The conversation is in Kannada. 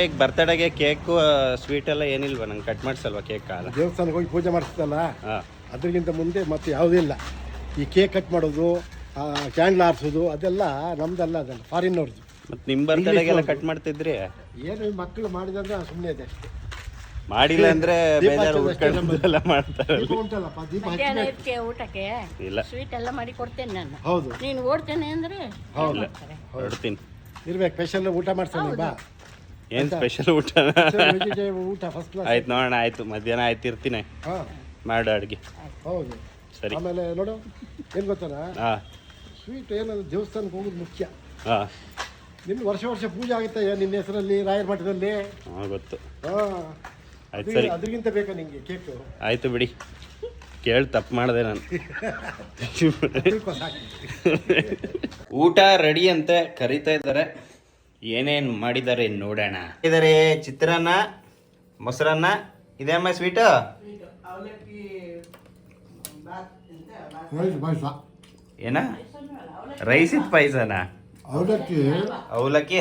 ಈಗ ಬರ್ತಡೆಗೆ ಕೇಕು ಸ್ವೀಟ್ ಎಲ್ಲ ಏನಿಲ್ವಾ ನಂಗೆ ಕಟ್ ಮಾಡಿಸಲ್ವಾ ಕೇಕ್ ಕಾಲ ದೇವಸ್ಥಾನಕ್ಕೆ ಹೋಗಿ ಪೂಜೆ ಮಾಡಿಸ್ತಲ್ಲ ಹಾಂ ಅದಕ್ಕಿಂತ ಮುಂದೆ ಮತ್ತೆ ಯಾವುದೂ ಇಲ್ಲ. ಈ ಕೇಕ್ ಕಟ್ ಮಾಡೋದು, ಕ್ಯಾಂಡ್ಲ್ ಆರಿಸೋದು ಅದೆಲ್ಲ ನಮ್ದಲ್ಲ, ಅದಲ್ಲ ಫಾರಿನ್ನವ್ರದ್ದು. ಮತ್ತು ನಿಮ್ಮ ಬರ್ತಡೆಗೆಲ್ಲ ಕಟ್ ಮಾಡ್ತಿದ್ರಿ? ಏನು ಈ ಮಕ್ಕಳು ಮಾಡಿದ್ರೆ ಸುಮ್ಮನೆ ಇದೆ ಅಷ್ಟೇ. ಮಾಡಿಲ್ಲ ಅಂದ್ರೆ ದೀಪ ಬೇಜಾರು ಹಚ್ಚೋದು ಅಷ್ಟೇ ಉಟ್ಕೊಂಡೆಲ್ಲ ಮಾಡ್ತಾರೆ. ದೀಪ ಉಂಟಲ್ಲಪ್ಪ, ದೀಪ ಮಧ್ಯಾಹ್ನ ಹಚ್ಚಬೇಕು. ಇರ್ತೀಯ ಊಟಕ್ಕೆ ಇಲ್ಲ ಸ್ವೀಟ್ ಎಲ್ಲ ಮಾಡಿ ಕೊಡ್ತೇನೆ ನಾನು. ಹೌದು ನೀನು ಓಡ್ತೇನೆ ಅಂದ್ರೆ ಹೌದು ಹೊರಡ್ತೀನಿ. ಇರ್ಬೇಕು. ಸ್ಪೆಷಲ್ ಊಟ ಮಾಡ್ಸೋಣ ಬಾ. ಏನು ಸ್ಪೆಷಲ್ ಊಟ? ವೆಜಿಟೇಬಲ್ ಊಟ ಫಸ್ಟ್ ಕ್ಲಾಸ್. ಆಯ್ತು ನೋಡೋಣ. ಆಯ್ತು ಮಧ್ಯಾಹ್ನ ಆಯ್ತು ಇರ್ತೀನಿ. ಹಾಂ ಮಾಡು ಅಡುಗೆ. ಹೌದು ಸರಿ. ಆಮೇಲೆ ನೋಡು ಏನು ಗೊತ್ತಾನ, ಹಾಂ ಸ್ವೀಟ್ ಏನಾದ್ರು ದೇವಸ್ಥಾನಕ್ಕೆ ಹೋಗೋದು ಮುಖ್ಯ. ಹಾಂ ನಿನ್ನ ವರ್ಷ ವರ್ಷ ಪೂಜೆ ಆಗುತ್ತೆ ನಿನ್ನ ಹೆಸರಲ್ಲಿ ರಾಯರ ಮಠದಲ್ಲಿ. ಹಾಂ ಗೊತ್ತು. ಹಾಂ ಆಯ್ತು ಸರಿ. ಅದಕ್ಕಿಂತ ಬೇಕಾ ನಿಂಗೆ ಕೇಕು? ಆಯ್ತು ಬಿಡಿ, ಕೇಳಿ ತಪ್ಪು ಮಾಡಿದೆ ನಾನು. ತಿಳ್ಕೊ ಸಾಕು. ಊಟ ರೆಡಿ ಅಂತೆ, ಕರಿತಾ ಇದ್ದಾರೆ. ಏನೇನು ಮಾಡಿದ್ದಾರೆ ನೋಡೋಣ. ಇದ್ದಾರೆ ಚಿತ್ರಾನ್ನ, ಮೊಸರನ್ನ, ಇದೇಮ್ಮ ಸ್ವೀಟು ಪಾಯಸ, ಏನ ರೈಸ್ ಇತ್ತು ಪಾಯಸನ, ಅವಲಕ್ಕಿ ಅವಲಕ್ಕಿ